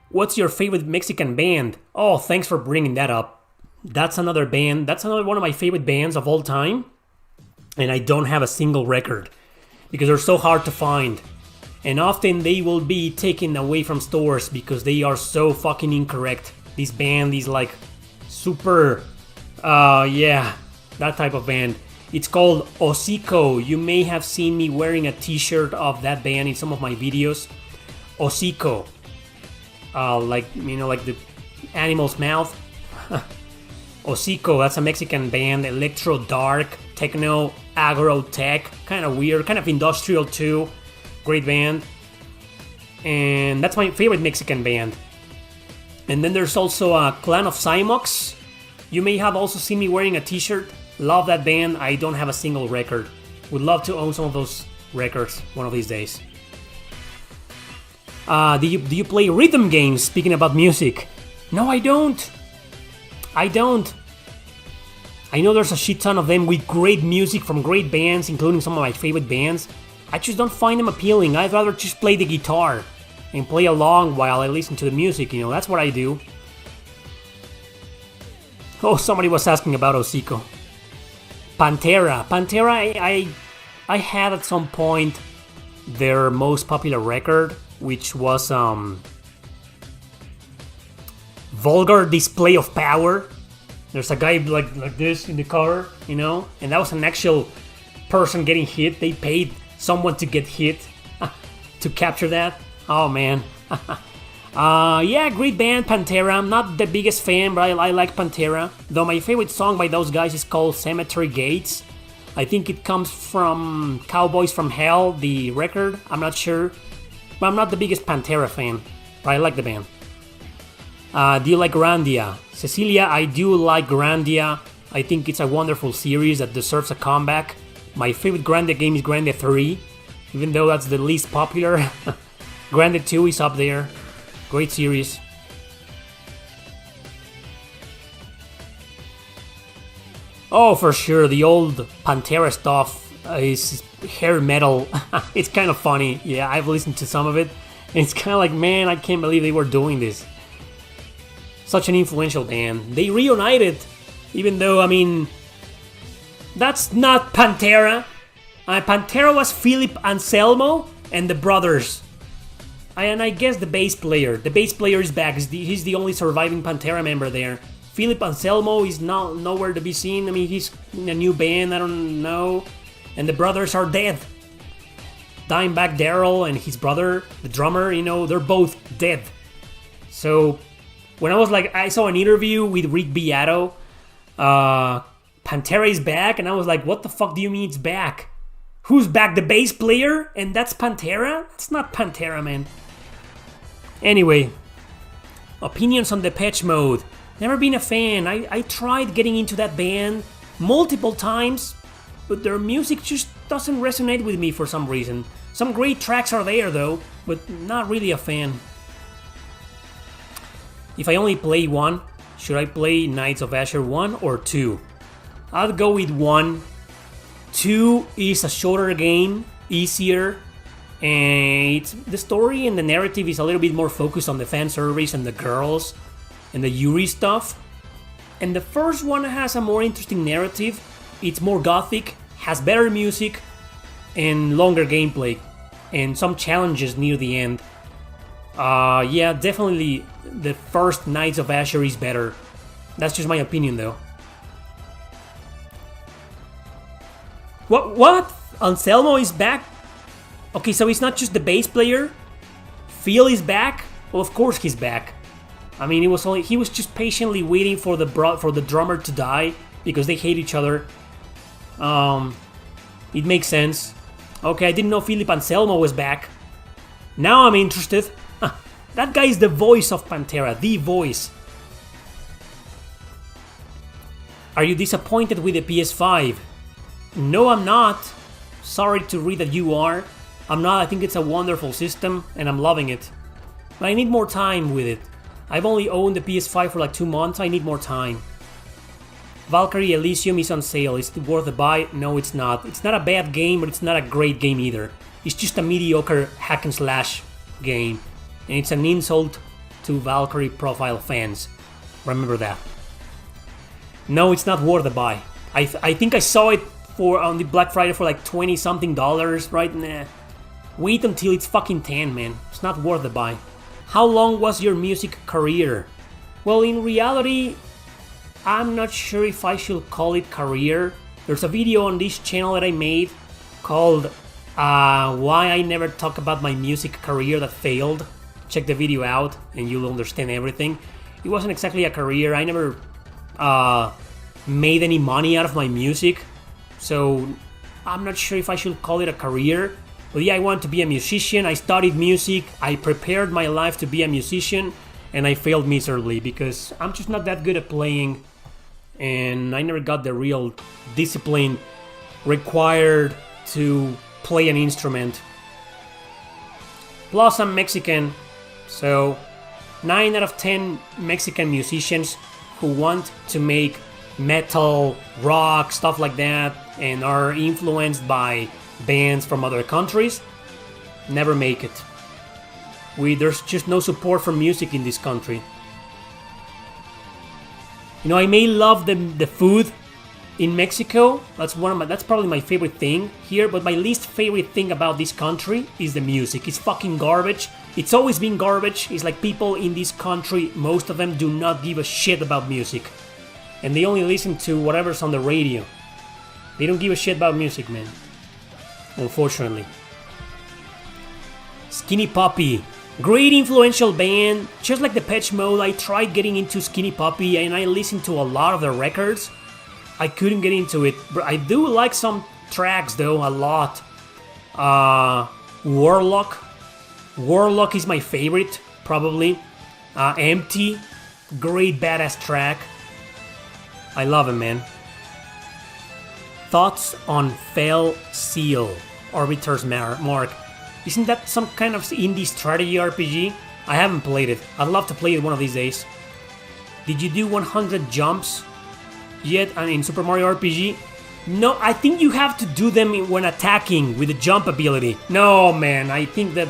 What's your favorite Mexican band? Oh, thanks for bringing that up. That's another band. That's another one of my favorite bands of all time. And I don't have a single record because they're so hard to find. And often they will be taken away from stores because they are so fucking incorrect. This band is like super, yeah, that type of band. It's called Hocico. You may have seen me wearing a t-shirt of that band in some of my videos. Hocico. Like, you know, like the animal's mouth. Hocico, that's a Mexican band. Electro, dark, techno, aggro, tech. Kind of weird, kind of industrial too. Great band. And that's my favorite Mexican band. And then there's also a Clan of Cymox. You may have also seen me wearing a t-shirt. Love that band. I don't have a single record. Would love to own some of those records one of these days. Do you play rhythm games? Speaking about music. No, I don't. I know there's a shit ton of them with great music from great bands, including some of my favorite bands. I just don't find them appealing. I'd rather just play the guitar and play along while I listen to the music, you know, that's what I do. Oh, somebody was asking about Hocico. Pantera. Pantera, I had at some point their most popular record, which was Vulgar Display of Power. There's a guy like this in the cover, you know, and that was an actual person getting hit. They paid someone to get hit to capture that. Oh man. Yeah, great band, Pantera. I'm not the biggest fan, but I like Pantera. Though my favorite song by those guys is called Cemetery Gates. I think it comes from Cowboys from Hell, the record. I'm not sure. But I'm not the biggest Pantera fan, but I like the band. Do you like Grandia? Cecilia, I do like Grandia. I think it's a wonderful series that deserves a comeback. My favorite Grandia game is Grandia 3, even though that's the least popular. Grandia 2 is up there. Great series. Oh, for sure, the old Pantera stuff is hair metal. It's kind of funny. Yeah, I've listened to some of it. And it's kind of like, man, I can't believe they were doing this. Such an influential band. They reunited, even though, I mean, that's not Pantera. Pantera was Philip Anselmo and the brothers. And I guess the bass player. The bass player is back. He's the only surviving Pantera member there. Philip Anselmo is nowhere to be seen. I mean, he's in a new band, I don't know. And the brothers are dead. Dimebag Darrell and his brother, the drummer, you know, they're both dead. So, when I saw an interview with Rick Beato, Pantera is back, and I was like, what the fuck do you mean it's back? Who's back? The bass player? And that's Pantera? That's not Pantera, man. Anyway, opinions on Depeche Mode. Never been a fan. I tried getting into that band multiple times, but their music just doesn't resonate with me for some reason. Some great tracks are there though, but not really a fan. If I only play one, should I play Knights of Azure 1 or 2? I'll go with 1. 2 is a shorter game, easier, and the story and the narrative is a little bit more focused on the fan service and the girls and the Yuri stuff. And the first one has a more interesting narrative. It's more gothic, has better music, and longer gameplay, and some challenges near the end. Yeah, definitely the first Knights of Azure is better. That's just my opinion though. What? Anselmo is back? Okay, so it's not just the bass player? Phil is back? Well, of course he's back. I mean, he was just patiently waiting for the drummer to die because they hate each other. It makes sense. Okay, I didn't know Philip Anselmo was back. Now I'm interested. That guy is the voice of Pantera, the voice. Are you disappointed with the PS5? No, I'm not. Sorry to read that you are. I'm not. I think it's a wonderful system and I'm loving it. But I need more time with it. I've only owned the PS5 for like 2 months. I need more time. Valkyrie Elysium is on sale. Is it worth a buy? No, it's not. It's not a bad game, but it's not a great game either. It's just a mediocre hack and slash game. And it's an insult to Valkyrie profile fans. Remember that. No, it's not worth the buy. I think I saw it on the Black Friday for like $20 something, right? Nah. Wait until it's fucking 10, man. It's not worth the buy. How long was your music career? Well, in reality, I'm not sure if I should call it career. There's a video on this channel that I made called Why I Never Talk About My Music Career That Failed. Check the video out and you'll understand everything. It wasn't exactly a career. I never made any money out of my music, so I'm not sure if I should call it a career. But yeah, I wanted to be a musician. I studied music. I prepared my life to be a musician, and I failed miserably because I'm just not that good at playing, and I never got the real discipline required to play an instrument. Plus, I'm Mexican, so 9 out of 10 Mexican musicians who want to make metal, rock, stuff like that, and are influenced by bands from other countries, never make it. There's just no support for music in this country. You know, I may love the food in Mexico. That's probably my favorite thing here, but my least favorite thing about this country is the music. It's fucking garbage. It's always been garbage. It's like people in this country, most of them do not give a shit about music. And they only listen to whatever's on the radio. They don't give a shit about music, man. Unfortunately. Skinny Puppy. Great influential band. Just like Depeche Mode, I tried getting into Skinny Puppy and I listened to a lot of their records. I couldn't get into it. But I do like some tracks though, a lot. Warlock. Warlock is my favorite, probably. Empty. Great badass track. I love him, man. Thoughts on Fell Seal, Arbiter's Mark. Isn't that some kind of indie strategy RPG? I haven't played it. I'd love to play it one of these days. Did you do 100 jumps yet in Super Mario RPG? No, I think you have to do them when attacking with the jump ability. No, man, I think the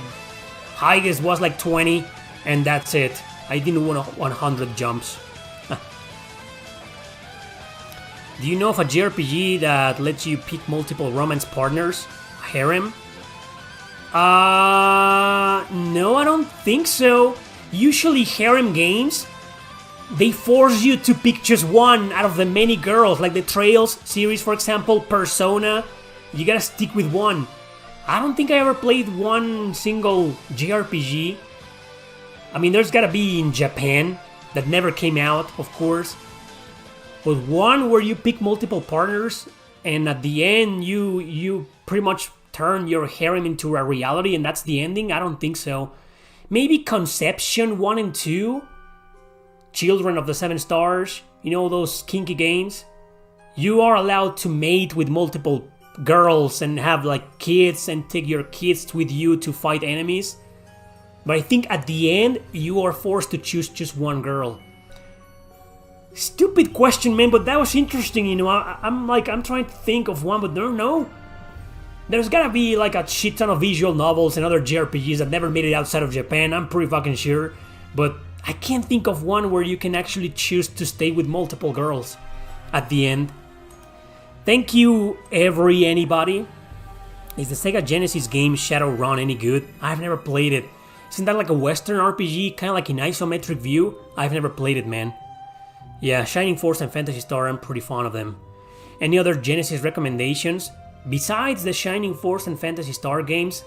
highest was like 20, and that's it. I didn't want 100 jumps. Do you know of a JRPG that lets you pick multiple romance partners? Harem? No, I don't think so. Usually harem games, they force you to pick just one out of the many girls, like the Trails series, for example, Persona. You gotta stick with one. I don't think I ever played one single JRPG. I mean, there's gotta be in Japan, that never came out, of course. But one where you pick multiple partners, and at the end you pretty much turn your harem into a reality, and that's the ending? I don't think so. Maybe Conception 1 and 2? Children of the Seven Stars? You know, those kinky games? You are allowed to mate with multiple girls and have like kids and take your kids with you to fight enemies. But I think at the end, you are forced to choose just one girl. Stupid question, man, but that was interesting, you know. I'm trying to think of one, but no. There's gotta be like a shit ton of visual novels and other JRPGs that never made it outside of Japan, I'm pretty fucking sure. But I can't think of one where you can actually choose to stay with multiple girls at the end. Thank you, anybody. Is the Sega Genesis game Shadowrun any good? I've never played it. Isn't that like a Western RPG, kind of like in isometric view? I've never played it, man. Yeah, Shining Force and Phantasy Star, I'm pretty fond of them. Any other Genesis recommendations? Besides the Shining Force and Phantasy Star games,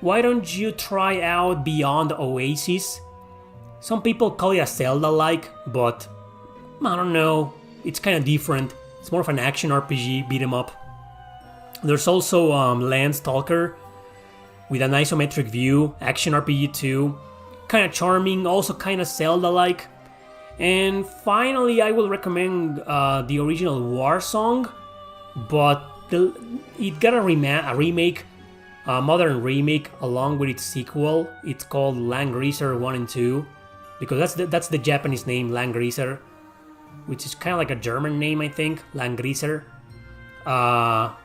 why don't you try out Beyond Oasis? Some people call it a Zelda-like, but I don't know, it's kind of different. It's more of an action RPG, beat 'em up. There's also Landstalker, with an isometric view, action RPG too. Kind of charming, also kind of Zelda-like. And finally, I will recommend the original War Song, but it got a remake, a modern remake, along with its sequel. It's called Langrisser 1 and 2, because that's the Japanese name, Langrisser, which is kind of like a German name, I think, Langrisser. But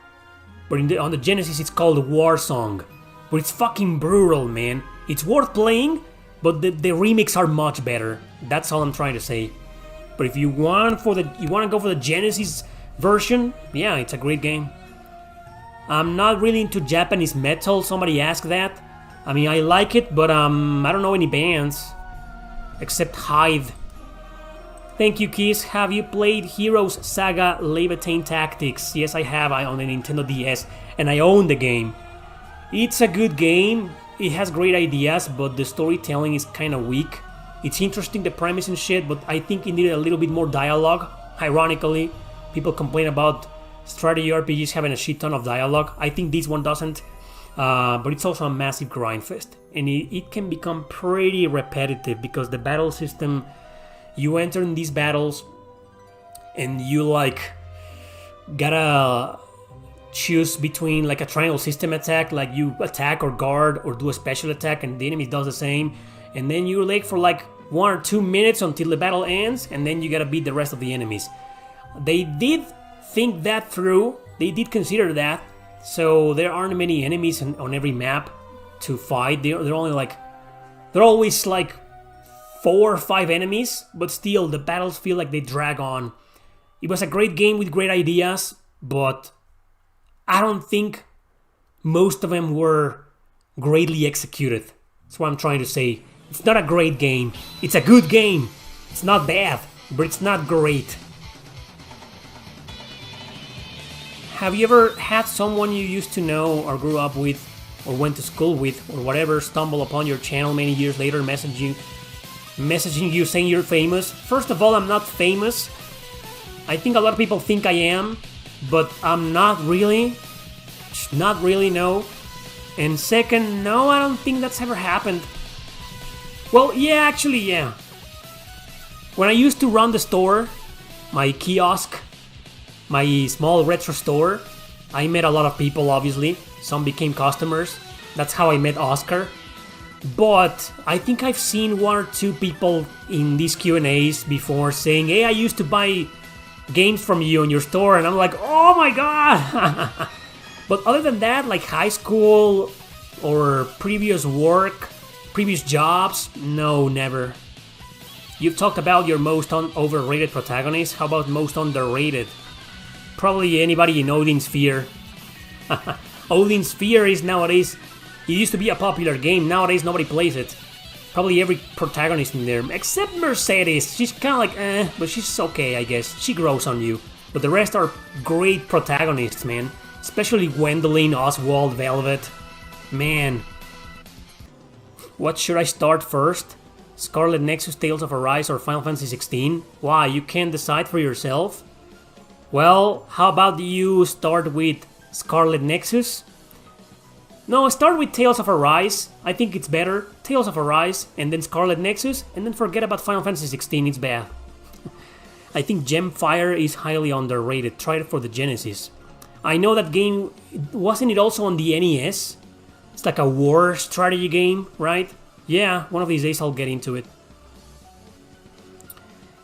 on the Genesis, it's called War Song, but it's fucking brutal, man. It's worth playing, but the remakes are much better. That's all I'm trying to say. But if you want to go for the Genesis version, yeah, it's a great game. I'm not really into Japanese metal. Somebody asked that. I mean, I like it, but I don't know any bands except Hyde. Thank you, Kiss. Have you played Heroes Saga Leviathan Tactics? Yes, I have. I own a Nintendo DS, and I own the game. It's a good game. It has great ideas, but the storytelling is kind of weak. It's interesting, the premise and shit, but I think it needed a little bit more dialogue. Ironically, people complain about strategy RPGs having a shit ton of dialogue. I think this one doesn't, but it's also a massive grind fest. And it can become pretty repetitive because the battle system, you enter in these battles and you like gotta choose between like a triangle system attack, like you attack or guard or do a special attack and the enemy does the same. And then you lag for like 1 or 2 minutes until the battle ends, and then you gotta beat the rest of the enemies. They did think that through, they did consider that, so there aren't many enemies on every map to fight. They're always like 4 or 5 enemies, but still the battles feel like they drag on. It was a great game with great ideas, but I don't think most of them were greatly executed. That's what I'm trying to say. It's not a great game. It's a good game. It's not bad, but it's not great. Have you ever had someone you used to know or grew up with or went to school with or whatever stumble upon your channel many years later messaging you saying you're famous? First of all, I'm not famous. I think a lot of people think I am, but I'm not really. Not really, no. And second, no, I don't think that's ever happened. Well, yeah, actually, yeah. When I used to run the store, my kiosk, my small retro store, I met a lot of people, obviously. Some became customers. That's how I met Oscar. But I think I've seen 1 or 2 people in these Q&As before saying, hey, I used to buy games from you in your store. And I'm like, oh my god! But other than that, like high school or previous work, previous jobs, no, never. You've talked about your most overrated protagonist. How about most underrated? Probably anybody in Odin's Sphere. Odin's Sphere is nowadays... It used to be a popular game. Nowadays, nobody plays it. Probably every protagonist in there. Except Mercedes. She's kind of like, but she's okay, I guess. She grows on you. But the rest are great protagonists, man. Especially Gwendolyn, Oswald, Velvet. Man. What should I start first? Scarlet Nexus, Tales of Arise, or Final Fantasy XVI? Why, you can't decide for yourself? Well, how about you start with Scarlet Nexus? No, start with Tales of Arise. I think it's better. Tales of Arise, and then Scarlet Nexus, and then forget about Final Fantasy XVI, it's bad. I think Gemfire is highly underrated. Try it for the Genesis. I know that game, wasn't it also on the NES? It's like a war strategy game, right? Yeah, one of these days I'll get into it.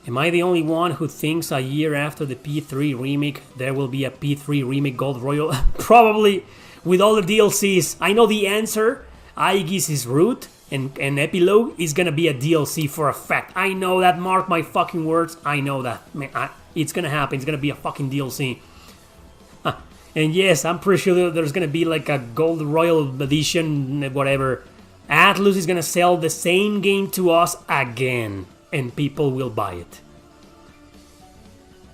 Am I the only one who thinks a year after the P3 remake there will be a P3 remake Gold Royal? Probably, with all the DLCs. I know the answer. Aegis's Root and Epilogue is gonna be a DLC for a fact. I know that, mark my fucking words. I know that. Man, it's gonna happen. It's gonna be a fucking DLC. And yes, I'm pretty sure that there's gonna be like a Gold Royal edition, whatever. Atlus is gonna sell the same game to us again, and people will buy it.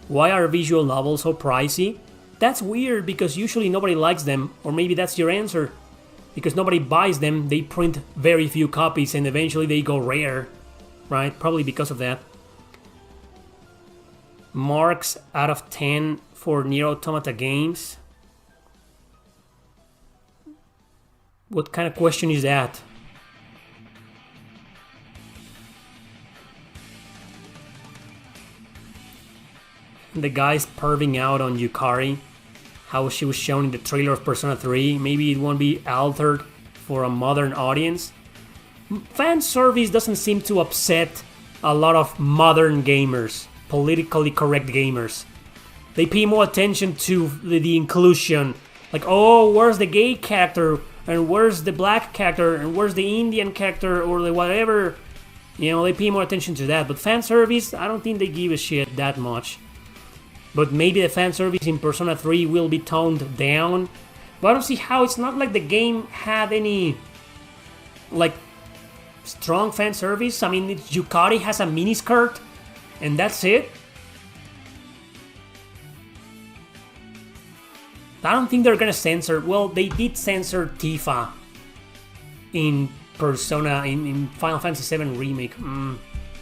Why are visual novels so pricey? That's weird because usually nobody likes them, or maybe that's your answer. Because nobody buys them, they print very few copies and eventually they go rare. Right? Probably because of that. Marks out of 10 for Nier Automata games. What kind of question is that? The guy's perving out on Yukari. How she was shown in the trailer of Persona 3. Maybe it won't be altered for a modern audience. Fan service doesn't seem to upset a lot of modern gamers. Politically correct gamers. They pay more attention to the inclusion. Like, oh, where's the gay character? and where's the black character, and where's the Indian character, or the whatever. You know, they pay more attention to that. But fan service, I don't think they give a shit that much. But maybe the fan service in Persona 3 will be toned down. But I don't see how. It's not like the game had any, like, strong fan service. I mean, Yukari has a miniskirt, and that's it. I don't think they're gonna censor. Well, they did censor Tifa in Persona, in Final Fantasy VII Remake.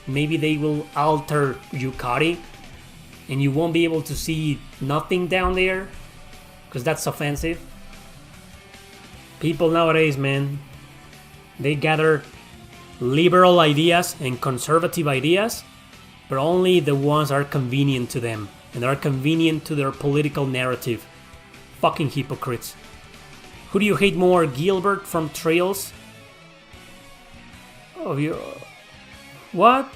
Maybe they will alter Yukari, and you won't be able to see nothing down there, because that's offensive. People nowadays, man, they gather liberal ideas and conservative ideas, but only the ones that are convenient to them, and that are convenient to their political narrative. Fucking hypocrites. Who do you hate more, Gilbert from Trails? Oh, you... What?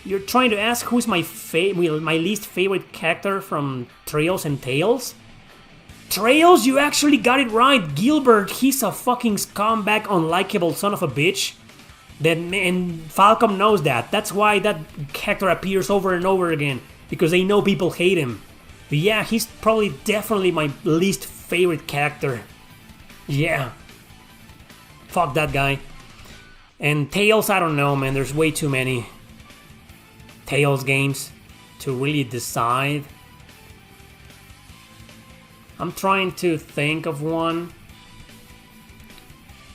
You're trying to ask who's my least favorite character from Trails and Tales? Trails, you actually got it right. Gilbert, he's a fucking scumbag, unlikable son of a bitch. And Falcom knows that. That's why that character appears over and over again. Because they know people hate him. But yeah, he's probably definitely my least favorite character. Yeah. Fuck that guy. And Tales, I don't know, man. There's way too many Tales games to really decide. I'm trying to think of one.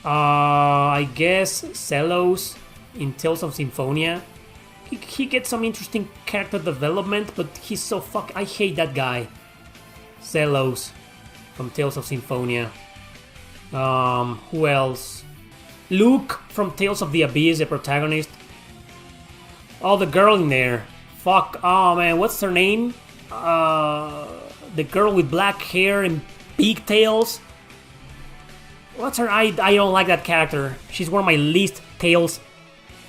I guess Celos in Tales of Symphonia. He gets some interesting character development, but he's so I hate that guy. Celos from Tales of Symphonia. Who else? Luke from Tales of the Abyss, the protagonist. Oh, the girl in there. Fuck. Oh man, what's her name? The girl with black hair and pigtails. What's her? I don't like that character. She's one of my least Tales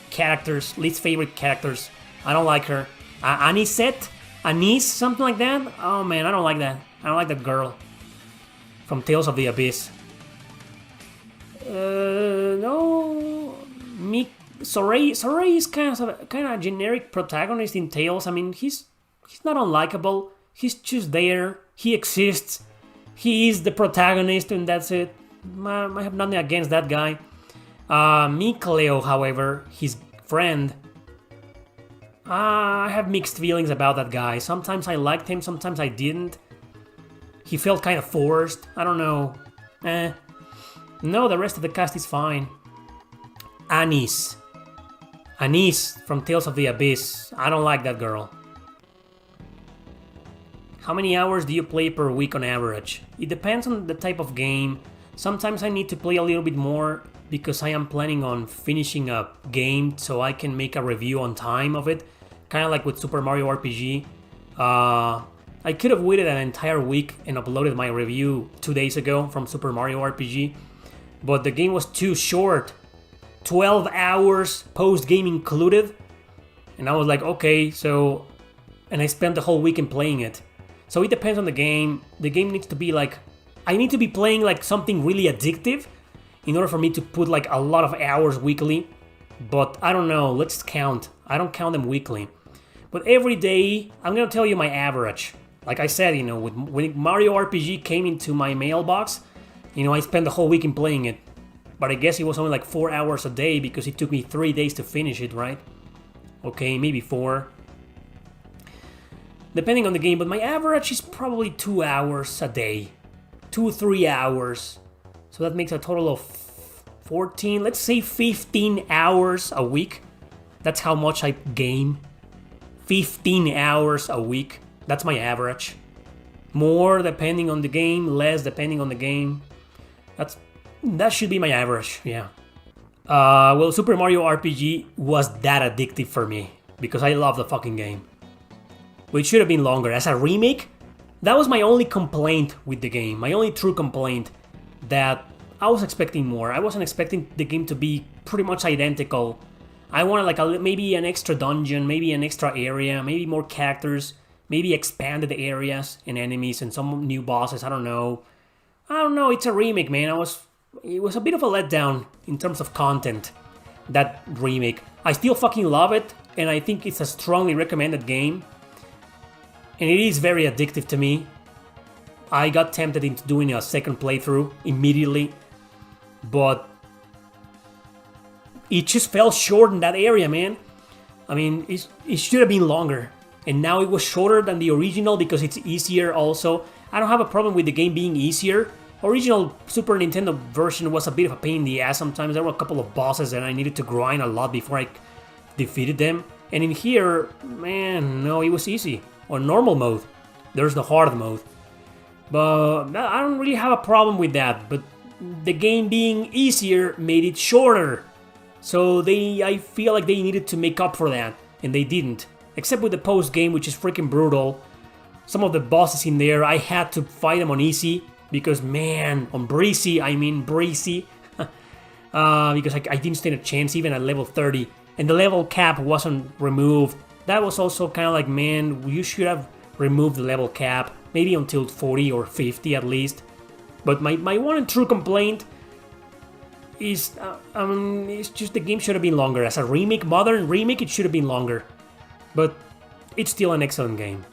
characters, least favorite characters. I don't like her. Anisette? Anise? Something like that? Oh man, I don't like that. I don't like that girl from Tales of the Abyss. No. Sorey is kind of a generic protagonist in Tales. I mean, he's not unlikable. He's just there. He exists. He is the protagonist, and that's it. I have nothing against that guy. Mikleo, however, his friend, I have mixed feelings about that guy. Sometimes I liked him, sometimes I didn't. He felt kind of forced. I don't know. No, the rest of the cast is fine. Anise from Tales of the Abyss. I don't like that girl. How many hours do you play per week on average? It depends on the type of game. Sometimes I need to play a little bit more because I am planning on finishing a game so I can make a review on time of it. Kind of like with Super Mario RPG. I could have waited an entire week and uploaded my review 2 days ago from Super Mario RPG. But the game was too short. 12 hours post-game included. And I was like, okay, so... And I spent the whole weekend playing it. So it depends on the game. The game needs to be like... I need to be playing like something really addictive in order for me to put like a lot of hours weekly. But I don't know, let's count. I don't count them weekly. But every day, I'm gonna tell you my average. Like I said, when Mario RPG came into my mailbox, I spent the whole weekend playing it. But I guess it was only like 4 hours a day because it took me 3 days to finish it, right? Okay, maybe 4. Depending on the game, but my average is probably 2 hours a day. 2-3 hours. So that makes a total of 14, let's say 15 hours a week. That's how much I game. 15 hours a week. That's my average. More depending on the game, less depending on the game. That should be my average, yeah. Well, Super Mario RPG was that addictive for me because I love the fucking game. But it should have been longer. As a remake, that was my only complaint with the game. My only true complaint, that I was expecting more. I wasn't expecting the game to be pretty much identical. I wanted like maybe an extra dungeon, maybe an extra area, maybe more characters, maybe expanded areas and enemies and some new bosses. I don't know. It's a remake, man. I it was a bit of a letdown in terms of content, that remake. I still fucking love it, and I think it's a strongly recommended game. And it is very addictive to me. I got tempted into doing a second playthrough immediately, but it just fell short in that area, man. I mean, it should have been longer, and now it was shorter than the original because it's easier also. I don't have a problem with the game being easier. Original Super Nintendo version was a bit of a pain in the ass sometimes. There were a couple of bosses that I needed to grind a lot before I defeated them. And in here, man, no, it was easy. On normal mode. There's no hard mode. But I don't really have a problem with that. But the game being easier made it shorter. So I feel like they needed to make up for that. And they didn't. Except with the post game, which is freaking brutal. Some of the bosses in there, I had to fight them on easy. Because, man, on breezy, because I didn't stand a chance even at level 30. And the level cap wasn't removed. That was also kind of like, man, you should have removed the level cap. Maybe until 40 or 50 at least. But my one and true complaint is, it's just the game should have been longer. As a remake, modern remake, it should have been longer. But it's still an excellent game.